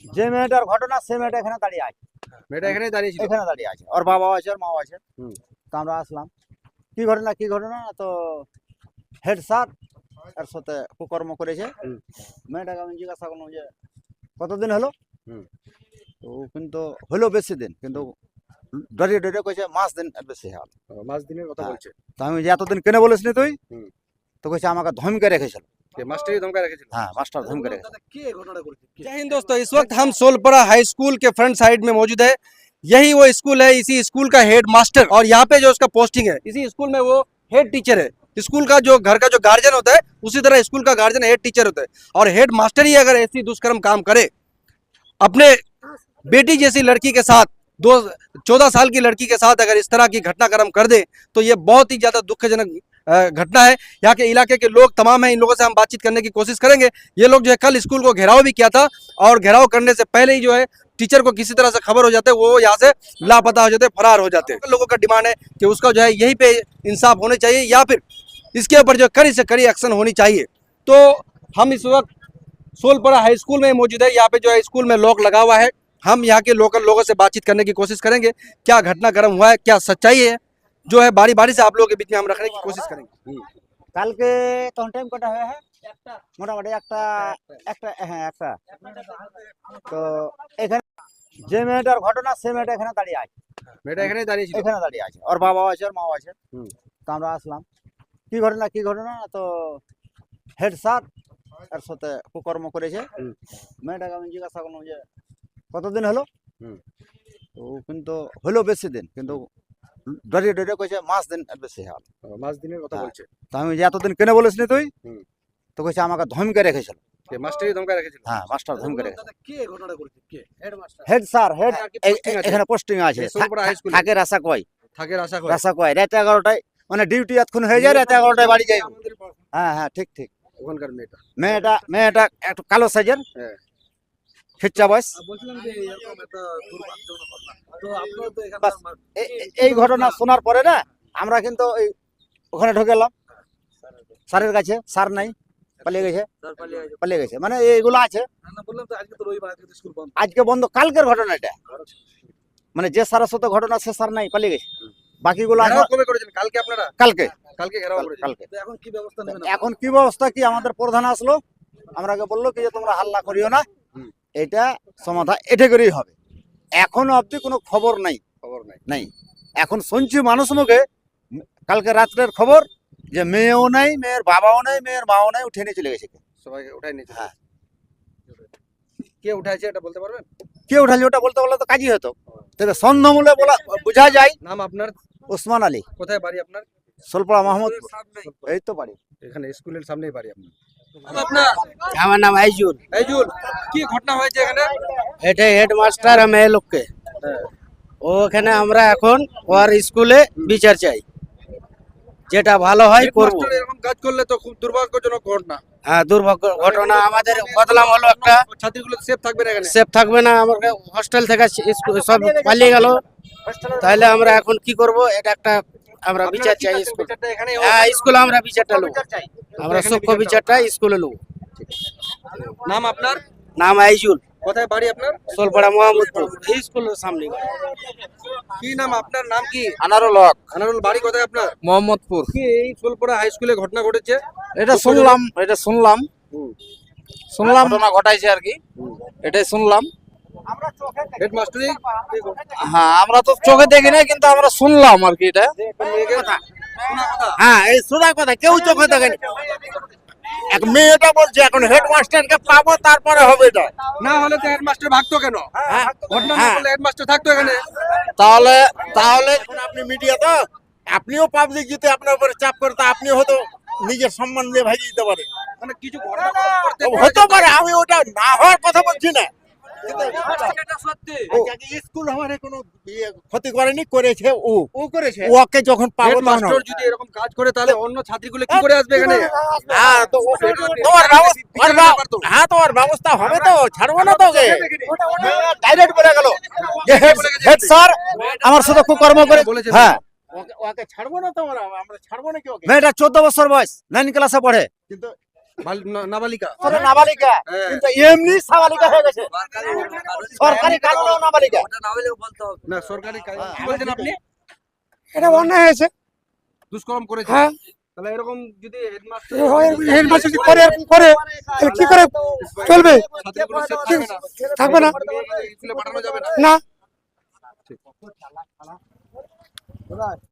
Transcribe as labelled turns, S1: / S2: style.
S1: যে মেয়েটার ঘটনা সে মেয়েটা এখানে দাঁড়িয়ে আছে,
S2: মেয়েটা এখানেই দাঁড়িয়ে ছিল।
S1: এখানে দাঁড়িয়ে আছে, ওর বাবাও আছে, ওর মাও আছে।
S2: হুম।
S1: তো আমরা আসলাম, কি ঘটনা তো হেড স্যার এর সাথে কুকর্ম করেছে।
S2: হুম।
S1: মেয়েটাকে আমি জিজ্ঞাসা করলাম যে কতদিন হলো।
S2: হুম।
S1: তো ও কিন্তু হলো বেশি দিন, কিন্তু ডরিয়ে ডরিয়ে কইছে মাস দিন এর বেশি হল।
S2: মাস দিনের কথা
S1: হ্যাঁ।
S2: বলছে।
S1: তো আমি যে এতদিন কেন বলিস নি তুই?
S2: হুম।
S1: তো কইছে আমাকে ধমকে রেখেছিল।
S2: কে মাস্টারই ধমকা রেখেছিল?
S1: হ্যাঁ, মাস্টার ধমকে রেখেছিল।
S2: जय हिंद दोस्तों, इस वक्त हम सोलपरा हाई स्कूल के फ्रंट साइड में मौजूद है। यही वो स्कूल है, इसी स्कूल का हेड मास्टर, और यहाँ पे जो उसका पोस्टिंग है, इसी स्कूल में वो हेड टीचर है। स्कूल का जो घर का जो गार्जियन होता है, उसी तरह स्कूल का गार्जियन हेड टीचर होता है। और हेड मास्टर ही अगर ऐसी दुष्कर्म काम करे, अपने बेटी जैसी लड़की के साथ, 14 साल की लड़की के साथ अगर इस तरह की घटनाक्रम कर दे, तो ये बहुत ही ज्यादा दुखजनक घटना है। यहाँ के इलाके के लोग तमाम हैं, इन लोगों से हम बातचीत करने की कोशिश करेंगे। ये लोग जो है कल स्कूल को घेराव भी किया था, और घेराव करने से पहले ही जो है टीचर को किसी तरह से खबर हो जाते, वो यहाँ से लापता हो जाते, फरार हो जाते। लोगों का डिमांड है कि उसका जो है यहीं पे इंसाफ होने चाहिए, या फिर इसके ऊपर जो कड़ी से कड़ी एक्शन होनी चाहिए। तो हम इस वक्त सोलपरा हाई स्कूल में मौजूद है। यहाँ पे जो है स्कूल में लॉक लगा हुआ है। हम यहाँ के लोकल लोगों से बातचीत करने की कोशिश करेंगे, क्या घटनाक्रम हुआ है, क्या सच्चाई है, जो है बारी बारी से आप लोगों के बीच में हम रखने की कोशिश करेंगे।
S1: কালকে তখন টাইম কটা হয়ে মোটামুটি একটা একটা হ্যাঁ একটা। তো এখানে যে মেয়েটার ঘটনা সে মেয়েটা এখানে দাঁড়িয়ে আছে,
S2: মেয়েটা এখানেই দাঁড়িয়ে ছিল।
S1: এখানে দাঁড়িয়ে আছে, ওর বাবাও আছে, ওর মাও আছে।
S2: হুম।
S1: তো আমরা আসলাম, কি ঘটনা তো হেড স্যার এর সাথে কুকর্ম করেছে।
S2: হুম।
S1: মেয়েটাকে আমি জিজ্ঞাসা করলাম যে কতদিন হলো।
S2: হুম।
S1: তো ও কিন্তু হলো বেশি দিন, কিন্তু ডরিয়ে ডরিয়ে কইছে মাস দিন এর বেশি হল।
S2: মাস দিনের কথা
S1: হ্যাঁ।
S2: বলছে।
S1: তো আমি যে এতদিন কেন বলিস নি তুই?
S2: হুম।
S1: তো কইছে আমাকে ধমকে রেখেছিল।
S2: কে মাস্টারই ধমকা রেখেছিল?
S1: হ্যাঁ, মাস্টার ধমকে রেখেছিল।
S2: কে ঘটনাটা করেছে? কে headmaster?
S1: Head sir head
S2: আর কি posting আছে?
S1: এখানে পোস্টিং আছে,
S2: এই সোলপুরা হাই স্কুলে?
S1: থাকে রাসা কয়,
S2: থাকে আশা করে।
S1: রাসা কয় রাত 11টায়, মানে ডিউটি এতক্ষণ হয়ে যায়, রাত 11টায় বাড়ি যাই। হ্যাঁ হ্যাঁ, ঠিক ঠিক।
S2: ওখানকার মেয়েটা।
S1: মেয়েটা একটু কালো সাইজের,
S2: হ্যাঁ।
S1: খিচ্চা বয়স।
S2: বলছিলাম যে এরকম একটা দুর্ভাগ্যজনক ঘটনা। তো আপনারা তো
S1: বাস,
S2: এখানে
S1: এই ঘটনা শোনার পরে না আমরা কিন্তু ওখানে ঢুকে গেলাম স্যারের কাছে। স্যার নাই, পালিয়ে গেছে, পালিয়ে গেছে। মানে এইগুলো আছে,
S2: না বললাম তো আজকে তো রবিবার, আজকে তো স্কুল বন্ধ।
S1: আজকে বন্ধ। কালকের ঘটনা এটা, মানে যে স্যারের সাথে ঘটনা সে স্যার নাই, পালিয়ে গেছে। বাকিগুলো
S2: ঘেরাও কবে করেছিলেন? কালকে আপনারা?
S1: কালকে
S2: কালকে ঘেরাও করেছিলেন।
S1: কালকে।
S2: তো এখন কি ব্যবস্থা নেবেন?
S1: এখন কি ব্যবস্থা কি, আমাদের প্রধান আসলো, আমরাকে বললো কি যে তোমরা হাল্লা করিও না,
S2: হুম।
S1: এটা সমাধান এটা করেই হবে। এখনো অবধি কোনো খবর নাই,
S2: খবর নাই।
S1: নাই। এখন শুনছি মানুষ মুখে কালকে রাত্রের খবর যে মেয়েও নাই, মেয়ের বাবাও নাই, মেয়ের মাও নাই, উঠে নিয়ে চলে গেছে।
S2: সবাইকে উঠাই নিয়েছে।
S1: হ্যাঁ।
S2: কে উঠাইছে এটা বলতে পারবেন?
S1: কে উঠালি ওটা বলতে বললে তো কাজই হতো, তবে সন্দেহমূলে বলা বোঝা যায়।
S2: নাম আপনার?
S1: ওসমান আলী,
S2: কোথায় বাড়ি আপনার?
S1: সোলপাড়া মোহাম্মদপুর, এই তো বাড়ি।
S2: এখানে স্কুলের সামনেই বাড়ি আপনার। আপনার
S3: আমার নাম আইজুল।
S2: এইজুল, কি ঘটনা হয়েছে এখানে?
S3: এটা হেডমাস্টার মেয়ে লোককে, ওখানে আমরা এখন ওর স্কুলে বিচার চাই, যেটা ভালো হয় করব।
S2: হেডমাস্টার এরকম কাজ করলে তো খুব দুর্ভাগ্যজনক ঘটনা।
S3: হ্যাঁ, দুর্ভাগ্য ঘটনা। আমাদের বদলাম হলো একটা,
S2: ছাত্রীগুলো সেফ থাকবে না এখানে।
S3: সেফ থাকবে না, আমাকে হোস্টেল থেকে সব পালিয়ে গেল, তাহলে আমরা এখন কি করব? এটা একটা আমরা বিচার চাই স্কুল।
S2: বিচারটা এখানেই
S3: হ্যাঁ, স্কুলে আমরা বিচারটা নেব, আমরা সূক্ষ্ম বিচারটা স্কুলে নেব।
S2: নাম আপনার?
S3: নাম আইজুল,
S2: কোথায় বাড়ি আপনার?
S3: সোলপাড়া মোহাম্মদপুর, এই স্কুলের সামনে।
S2: কি নাম আপনার? নাম কি?
S1: আনারুল হক,
S2: আনারুল, বাড়ি কোথায় আপনার?
S3: মোহাম্মদপুর।
S2: কি এই সোলপুরা হাই স্কুলে ঘটনা ঘটেছে?
S3: এটা শুনলাম ঘটনা ঘটাইছে আর কি, এটাই শুনলাম।
S2: হেডমাস্টারই
S3: হ্যাঁ, আমরা তো চোখে দেখি না, কিন্তু আমরা শুনলাম আর কি এটা। হ্যাঁ, এই শোনা কথা, কেউ চোখে দেখেনি।
S1: এক মেয়েটা বলছে এখন হেডমাস্টারকে পাবো, তারপরে হবে এটা।
S2: না হলে তো হেডমাস্টার ভাগতো কেন?
S3: হ্যাঁ,
S2: ঘটনা না
S3: হ্যাঁ।
S2: করলে হেডমাস্টার থাকতো এখানে।
S3: তাহলে
S1: এখন আপনি মিডিয়া তো, আপনিও পাবলিক যেতে আপনার উপরে চাপ করতে, আপনি হয়তো নিজের সম্মান দিয়ে ভাগিয়ে দিতে পারে,
S2: মানে কিছু ঘটনা করতে
S1: হতে পারে। আমি ওটা না হওয়ার কথা বলছি না,
S2: এটা সত্যি।
S1: স্কুল আমার কোনো ক্ষতি করেনি, করেছে
S2: ও করেছে।
S1: ওকে যখন পাবো তখন
S2: হেডমাস্টার
S1: হবে।
S2: যদি এরকম কাজ করে তাহলে অন্য ছাত্রীগুলো কি করে আসবে এখানে?
S1: হ্যাঁ, তো তোমার ব্যবস্থা হবে তো, ছাড়বো না তোকে। ডাইরেক্ট বলে গেল যে হেড স্যার আমার সাথে কুকর্ম করে।
S2: বলেছে।
S1: হ্যাঁ,
S2: ওকে ছাড়বো না তো, আমরা ছাড়বো না কি ওকে?
S1: মেয়েটা 14 বছর বয়স, 9 ক্লাসে পড়ে, কিন্তু
S2: নাবালিকা
S1: ছোট নাবালিকা,
S2: হ্যাঁ।
S1: কিন্তু এমনি সাবালিকা হয়ে গেছে, সরকারি কানুনেও নাবালিকা।
S2: না সরকারি কি বলছেন আপনি?
S4: এটা অন্যায় হয়েছে।
S2: দুষ্কর্ম করেছে।
S4: হ্যাঁ,
S2: তাহলে এরকম যদি হেডমাস্টার
S4: হেডমাস্টার যদি করে এরকম করে তাহলে কি করে চলবে?
S2: ছাত্রগুলো safe থাকবে না।
S4: থাকবে না।
S2: স্কুলে পাঠানো যাবে না।
S4: না।